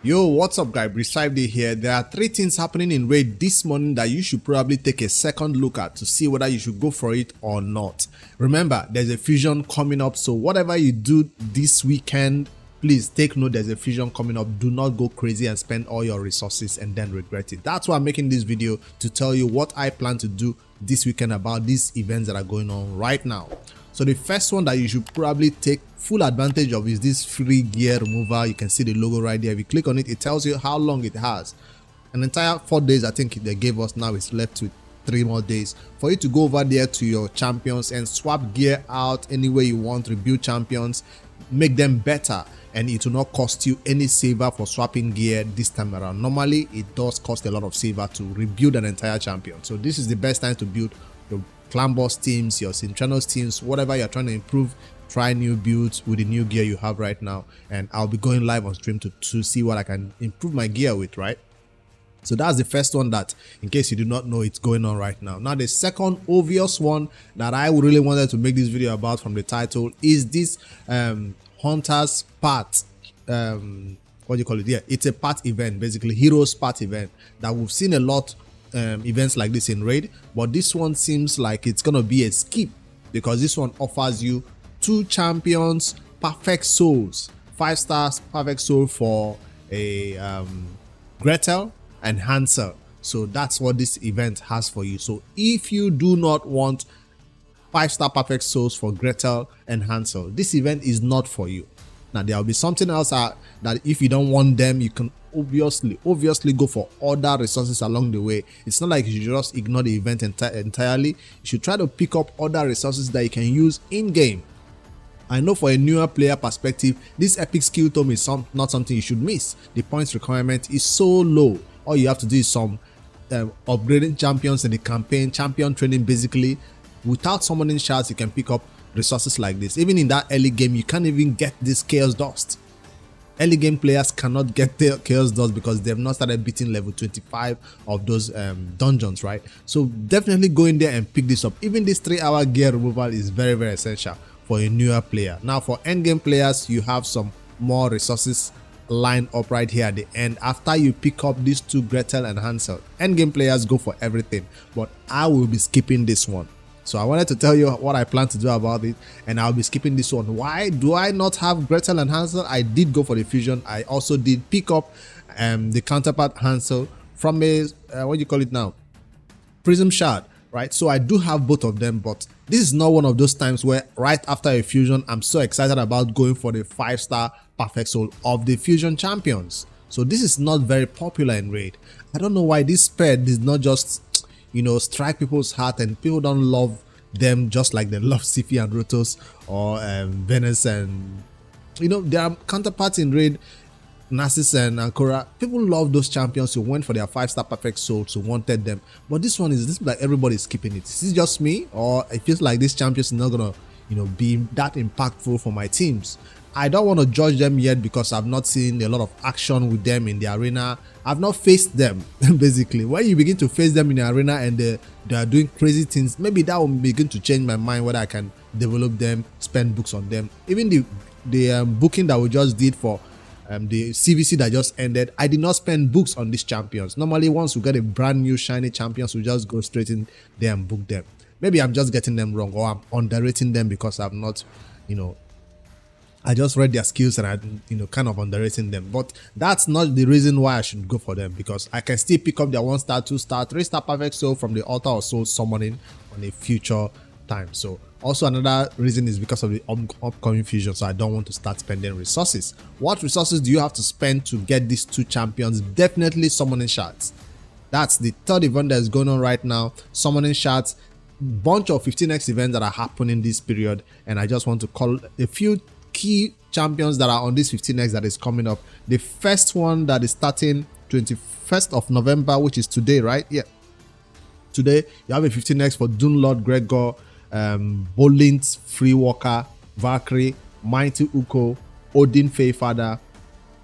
Yo, what's up guys, Brice here. There are three things happening in Raid this morning that you should probably take a second look at to see whether you should go for it or not. Remember, there's a fusion coming up, so whatever you do this weekend, please take note there's a fusion coming up. Do not go crazy and spend all your resources and then regret it. That's why I'm making this video, to tell you what I plan to do this weekend about these events that are going on right now. So the first one that you should probably take full advantage of is this free gear removal. You can see the logo right there. If you click on it, it tells you how long it has. An entire 4 days I think they gave us. Now it's left with 3 more days for you to go over there to your champions and swap gear out any way you want, rebuild champions, make them better, and it will not cost you any saver for swapping gear this time around. Normally it does cost a lot of saver to rebuild an entire champion, so this is the best time to build your clan boss teams, your Synchronos teams, whatever you're trying to improve. Try new builds with the new gear you have right now, and I'll be going live on stream to see what I can improve my gear with, right? So that's the first one that, in case you do not know, it's going on right now. Now the second obvious one that I really wanted to make this video about from the title is this Hunters Part, what do you call it? Yeah, it's a part event, basically Heroes Part event that we've seen a lot events like this in Raid, but this one seems like it's gonna be a skip because this one offers you 2 champions perfect souls, 5 stars perfect soul for a Gretel and Hansel. So that's what this event has for you. So if you do not want 5-star perfect souls for Gretel and Hansel, this event is not for you. Now there will be something else that if you don't want them, you can obviously go for other resources along the way. It's not like you should just ignore the event entirely. You should try to pick up other resources that you can use in game. I know for a newer player perspective, this epic skill tome is not something you should miss. The points requirement is so low. All you have to do is some upgrading champions in the campaign, champion training basically. Without summoning shards, you can pick up resources like this. Even in that early game, you can't even get this chaos dust. Early game players cannot get the chaos dust because they've not started beating level 25 of those dungeons, right? So definitely go in there and pick this up. Even this 3-hour gear removal is very essential for a newer player. Now for endgame players, you have some more resources lined up right here at the end after you pick up these 2 Gretel and Hansel. Endgame players go for everything, but I will be skipping this one. So I wanted to tell you what I plan to do about it, and I'll be skipping this one. Why do I not have Gretel and Hansel? I did go for the fusion. I also did pick up the counterpart Hansel from a what do you call it now, prism shard, right? So I do have both of them, but this is not one of those times where right after a fusion I'm so excited about going for the 5-star perfect soul of the fusion champions. So this is not very popular in Raid. I don't know why this pet did not just, you know, strike people's heart, and people don't love them just like they love Sifi and Rotos or Venus, and you know, there are counterparts in Raid, Narcissus and Ankora. People love those champions who went for their 5-star perfect souls, who wanted them. But this one is this like everybody's skipping it. Is this just me, or it feels like this champion is not gonna, you know, be that impactful for my teams? I don't want to judge them yet because I've not seen a lot of action with them in the arena. I've not faced them basically. When you begin to face them in the arena and they are doing crazy things, maybe that will begin to change my mind whether I can develop them, spend books on them. Even the booking that we just did for the CVC that just ended, I did not spend books on these champions. Normally once we get a brand new shiny champions, we just go straight in there and book them. Maybe I'm just getting them wrong, or I'm underrating them because I'm not, you know, I just read their skills and I, you know, kind of underrating them. But that's not the reason why I should go for them, because I can still pick up their 1-star, 2-star, 3-star perfect soul from the altar or soul summoning on a future time. So also another reason is because of the upcoming fusion, so I don't want to start spending resources. What resources do you have to spend to get these 2 champions? Definitely summoning shards. That's the third event that is going on right now. Summoning shards, bunch of 15x events that are happening this period, and I just want to call a few key champions that are on this 15x that is coming up. The first one that is starting 21st of November, which is today, right? Yeah, today you have a 15x for Dunlord Gregor, Bolint Free Walker, Valkyrie, Mighty Uko, Odin Feyfather,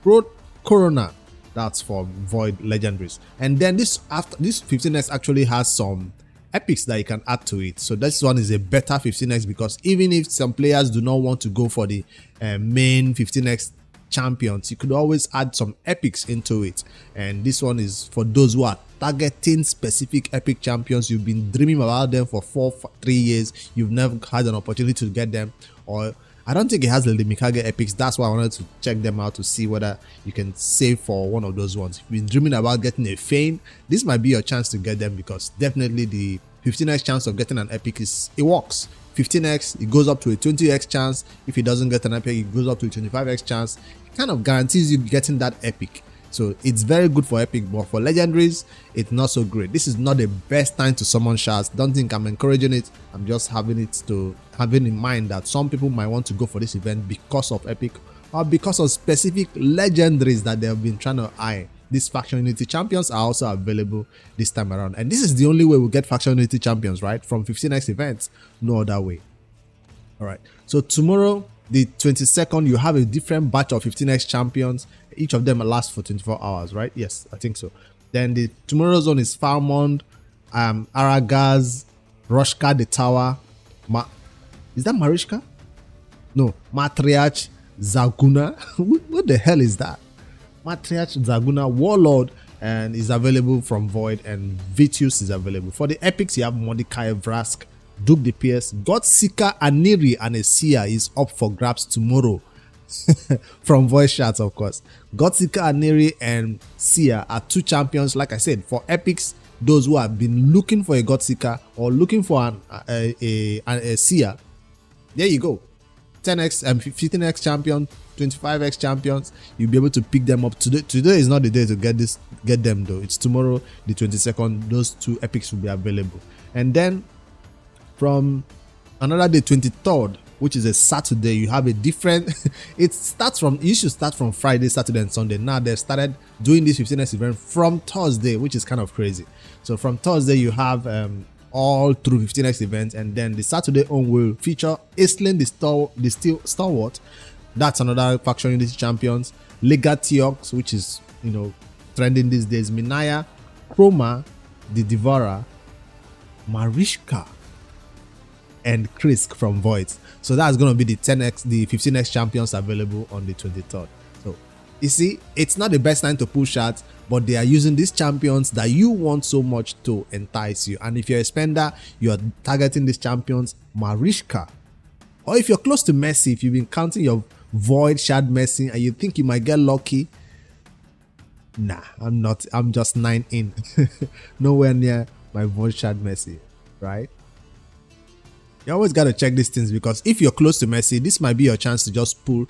Road Corona. That's for Void Legendaries. And then this 15x actually has some epics that you can add to it. So this one is a better 15x because even if some players do not want to go for the main 15x champions, you could always add some epics into it. And this one is for those who are targeting specific epic champions. You've been dreaming about them for 3 years. You've never had an opportunity to get them, or I don't think it has Lady Mikage epics. That's why I wanted to check them out to see whether you can save for one of those ones. If you've been dreaming about getting a Fane, this might be your chance to get them, because definitely the 15x chance of getting an epic it works. 15x, it goes up to a 20x chance. If it doesn't get an epic, it goes up to a 25x chance. It kind of guarantees you getting that epic. So it's very good for epic, but for legendaries, it's not so great. This is not the best time to summon shards. Don't think I'm encouraging it. I'm just having in mind that some people might want to go for this event because of epic, or because of specific legendaries that they have been trying to eye. These faction unity champions are also available this time around, and this is the only way we get faction unity champions, right? From 15x events, no other way. All right, so tomorrow, the 22nd, you have a different batch of 15x champions. Each of them lasts for 24 hours, right? Yes, I think so. Then the tomorrow's one is Falmond, Aragaz, Roshka the Tower. Is that Marishka? No, Matriarch Zaguna. What the hell is that? Matriarch Zaguna, Warlord, and is available from Void, and Vitius is available. For the epics, you have Mordecai Vrask, Duke the Pierce, Godseeker Aniri, and a Seer is up for grabs tomorrow. From voice chats, of course. Godseeker Aniri and Seer are two champions. Like I said, for epics, those who have been looking for a Godseeker or looking for a Seer, there you go. 10x and 15x champion, 25x champions, you'll be able to pick them up. Today is not the day to get them though. It's tomorrow, the 22nd. Those two epics will be available. And then from another day, 23rd, which is a Saturday, you have a different it should start from Friday, Saturday, and Sunday. Now they've started doing this 15x event from Thursday, which is kind of crazy. So from Thursday, you have all through 15x events, and then the Saturday on will feature Aisling the Stalwart. That's another faction unity champions. Legatiox, which is trending these days. Minaya, Chroma, the Devourer, Marishka, and Krisk from Void. So that's going to be the 15x champions available on the 23rd. So you see, it's not the best time to push shots, but they are using these champions that you want so much to entice you. And if you're a spender, you're targeting these champions, Marishka. Or if you're close to Messi, if you've been counting your Void shard Messi and you think you might get lucky, nah, I'm not. I'm just 9 in. Nowhere near my Void shard Messi, right? You always got to check these things, because if you're close to Messi, this might be your chance to just pull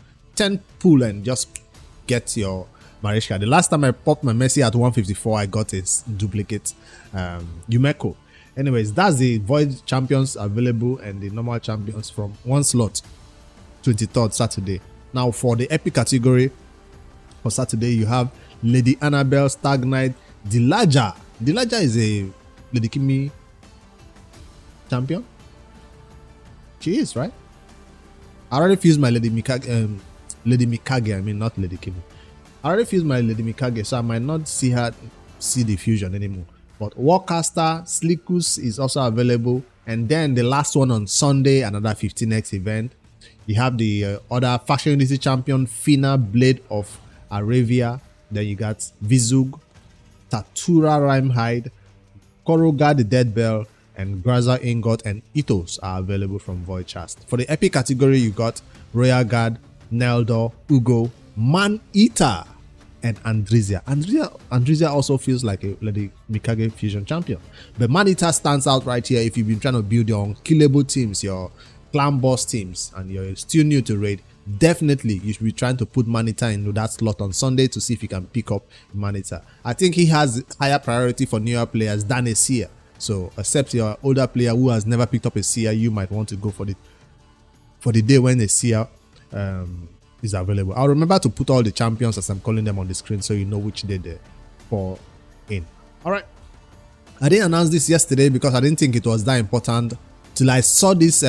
and just get your Marishka. The last time I popped my Messi at 154, I got a duplicate Yumeko. Anyways, that's the Void champions available and the normal champions from one slot, 23rd Saturday. Now for the epic category for Saturday, you have Lady Annabelle, Stag Knight, Dilaja. Dilaja is a Lady Kimi champion. She is, right? I already fused my Lady Mikage. I mean, not Lady Kimi. I already fused my Lady Mikage, so I might not see the fusion anymore. But Warcaster, Slickus is also available. And then the last one on Sunday, another 15x event. You have the other faction unity champion, Fina, Blade of Aravia. Then you got Vizug, Tatura Rimehide, Koroga the Dead Bell, and Graza Ingot and Ethos are available from Void Chast. For the epic category, you got Royal Guard, Neldor, Ugo, Man Eater, and Andrizia. Andrizia also feels like a Lady Mikage fusion champion. But Man Eater stands out right here if you've been trying to build your unkillable teams, your clan boss teams, and you're still new to raid. Definitely, you should be trying to put Man Eater into that slot on Sunday to see if you can pick up Man Eater. I think he has higher priority for newer players than a Seer. So, except you're an older player who has never picked up a Seer, you might want to go for the day when a Seer is available. I'll remember to put all the champions as I'm calling them on the screen so you know which day they fall in. Alright. I didn't announce this yesterday because I didn't think it was that important till I saw this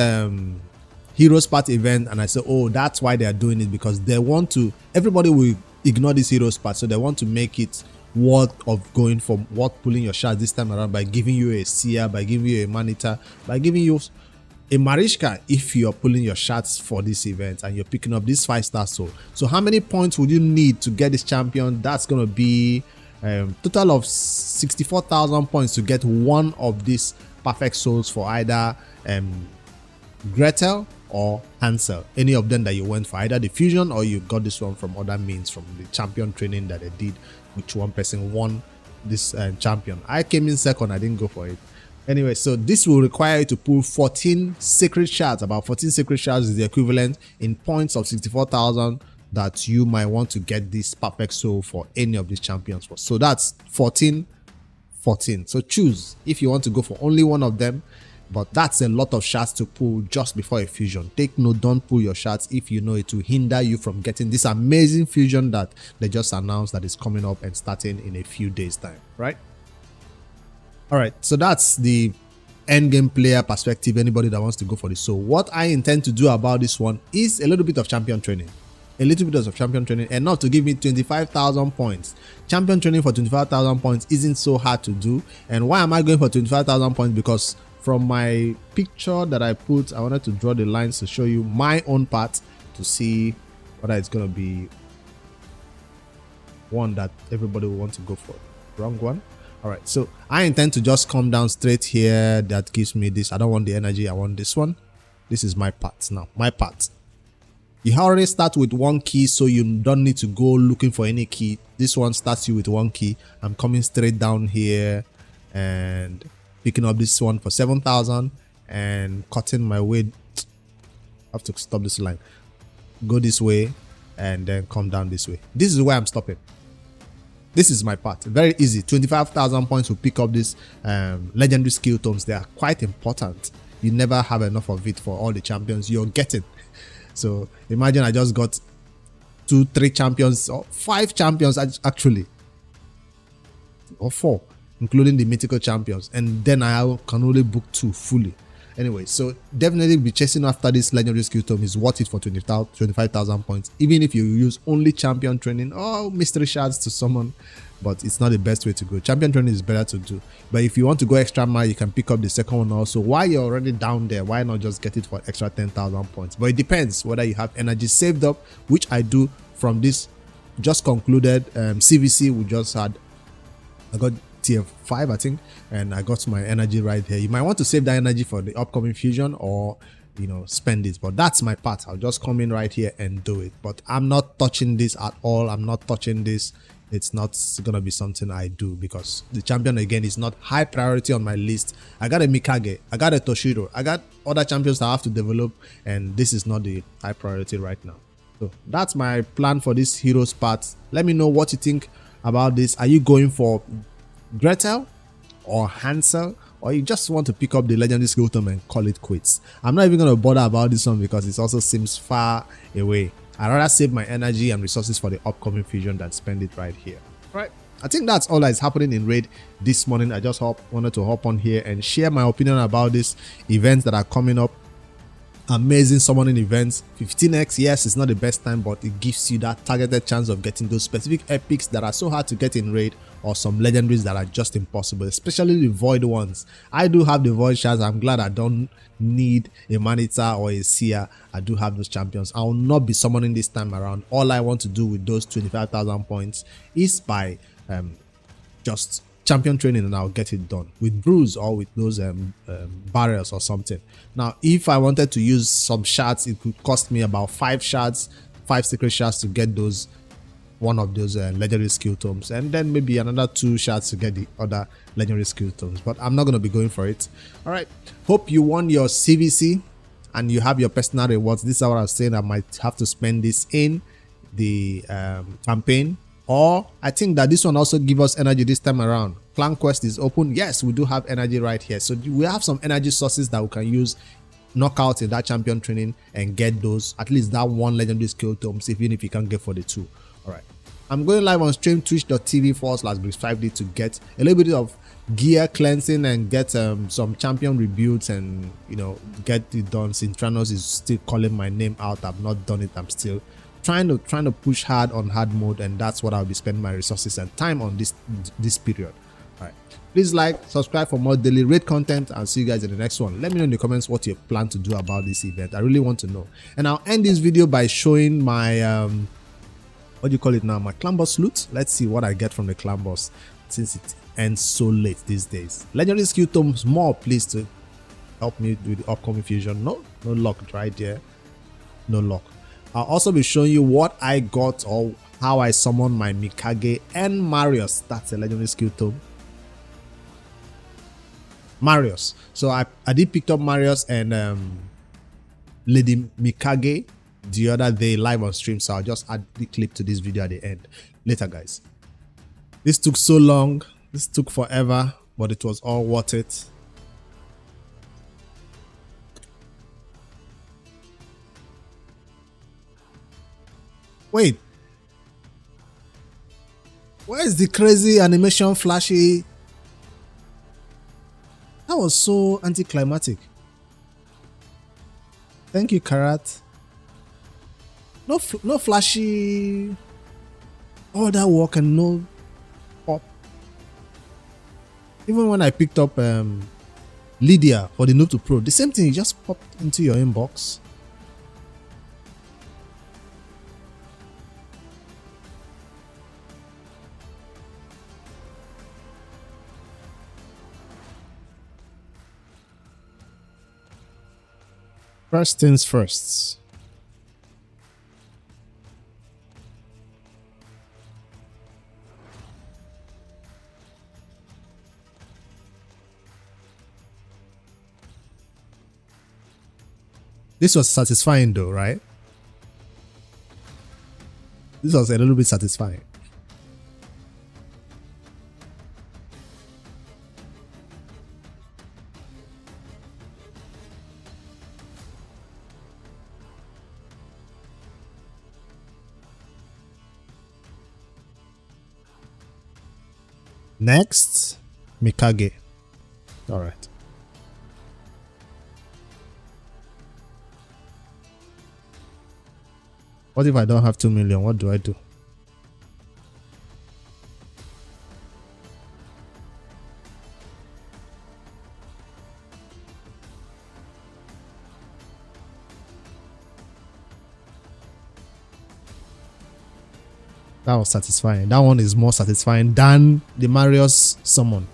Heroes Path event and I said, oh, that's why they are doing it, because they want to, everybody will ignore this Heroes Path, so they want to make it worth of going for, worth pulling your shards this time around by giving you a Seer, by giving you a Man Eater, by giving you a Mariska if you're pulling your shots for this event and you're picking up this 5-star soul. So how many points would you need to get this champion? That's going to be total of 64,000 points to get one of these perfect souls for either Gretel or Hansel, any of them that you went for, either the fusion or you got this one from other means, from the champion training that they did, which one person won this champion. I came in second, I didn't go for it. Anyway, so this will require you to pull 14 sacred shards. About 14 sacred shards is the equivalent in points of 64,000 that you might want to get this perfect soul for any of these champions for. So that's 14. So choose if you want to go for only one of them, but that's a lot of shards to pull just before a fusion. Take note, don't pull your shards if you know it will hinder you from getting this amazing fusion that they just announced that is coming up and starting in a few days time, right? All right, so that's the end game player perspective, anybody that wants to go for this. So what I intend to do about this one is a little bit of champion training. And not to give me 25,000 points. Champion training for 25,000 points isn't so hard to do. And why am I going for 25,000 points? Because from my picture that I put, I wanted to draw the lines to show you my own part to see whether it's going to be one that everybody will want to go for. Wrong one. All right, so I intend to just come down straight here. That gives me this. I don't want the energy, I want this one. This is my part now, my part. You already start with one key, so you don't need to go looking for any key. This one starts you with one key. I'm coming straight down here and picking up this one for 7,000 and cutting my way. I have to stop this line. Go this way and then come down this way. This is where I'm stopping. This is my part. Very easy. 25,000 points will pick up these legendary skill tomes. They are quite important. You never have enough of it for all the champions you're getting. So imagine I just got 2-3 champions or 5 champions actually, or 4, including the mythical champions, and then I can only book 2 fully. Anyway, so definitely be chasing after this legendary skill tome is worth it for 25,000 points, even if you use only champion training or mystery shards to summon, but it's not the best way to go. Champion training is better to do, but if you want to go extra mile, you can pick up the second one also. While you're already down there, why not just get it for extra 10,000 points? But it depends whether you have energy saved up, which I do from this just concluded CVC we just had. I got tier 5, I think, and I got my energy right here. You might want to save that energy for the upcoming fusion, or spend it, but that's my part. I'll just come in right here and do it, but I'm not touching this at all. I'm not touching this. It's not gonna be something I do because the champion again is not high priority on my list. I got a Mikage, I got a Toshiro, I got other champions that I have to develop, and this is not the high priority right now. So that's my plan for this heroes part. Let me know what you think about this. Are you going for Gretel or Hansel, or you just want to pick up the legendary skill tome and call it quits? I'm not even going to bother about this one because it also seems far away. I'd rather save my energy and resources for the upcoming fusion than spend it right here. Right, I think that's all that is happening in Raid this morning. I just wanted to hop on here and share my opinion about these events that are coming up. Amazing summoning events. 15x, yes, it's not the best time, but it gives you that targeted chance of getting those specific epics that are so hard to get in Raid, or some legendaries that are just impossible, especially the void ones. I do have the void shards. I'm glad I don't need a Manita or a Seer. I do have those champions. I will not be summoning this time around. All I want to do with those 25,000 points is by just champion training, and I'll get it done with brews or with those barrels or something. Now, if I wanted to use some shards, it could cost me about 5 shards, 5 secret shards to get those, one of those legendary skill tomes, and then maybe another 2 shards to get the other legendary skill tomes, but I'm not going to be going for it. All right, hope you won your CVC and you have your personal rewards. This is what I was saying. I might have to spend this in the campaign, or I think that this one also give us energy this time around. Clan Quest is open. Yes, we do have energy right here, so we have some energy sources that we can use, knock out in that champion training and get those, at least that one legendary skill tomes, even if you can't get for the 2. All right, I'm going live on stream twitch.tv/Breeze5D to get a little bit of gear cleansing and get some champion rebuilds and get it done. Sintranos is still calling my name out. I've not done it. I'm still trying to push hard on hard mode, and that's what I'll be spending my resources and time on this period. All right, Please like, subscribe for more daily raid content, and see you guys in the next one. Let me know in the comments what you plan to do about this event. I really want to know. And I'll end this video by showing my what do you call it now, my clan boss loot. Let's see what I get from the clan boss since it ends so late these days. Legendary skill tomes more, please, to help me do the upcoming fusion. No luck right there. No luck. I'll also be showing you what I got or how I summoned my Mikage and Marius. That's a legendary skill tome. Marius. So I did pick up Marius and Lady Mikage the other day live on stream, so I'll just add the clip to this video at the end later, guys. This took so long, this took forever, but it was all worth it. Wait, where is the crazy animation flashy? That was so anticlimactic. Thank you, Karat. No flashy, all that work and no pop. Even when I picked up Lydia for the Noob to Pro, the same thing, it just popped into your inbox. First things first. This was satisfying though, right? This was a little bit satisfying. Next, Mikage. All right. What if I don't have 2 million? What do I do? That was satisfying. That one is more satisfying than the Marius summon.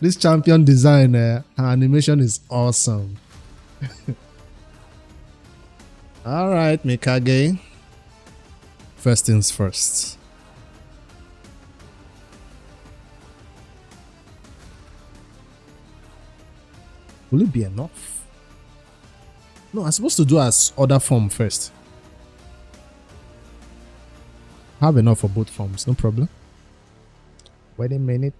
This champion design, her animation is awesome. All right, Mikage. First things first. Will it be enough? No, I'm supposed to do as other form first. I have enough for both forms, no problem. Wait a minute.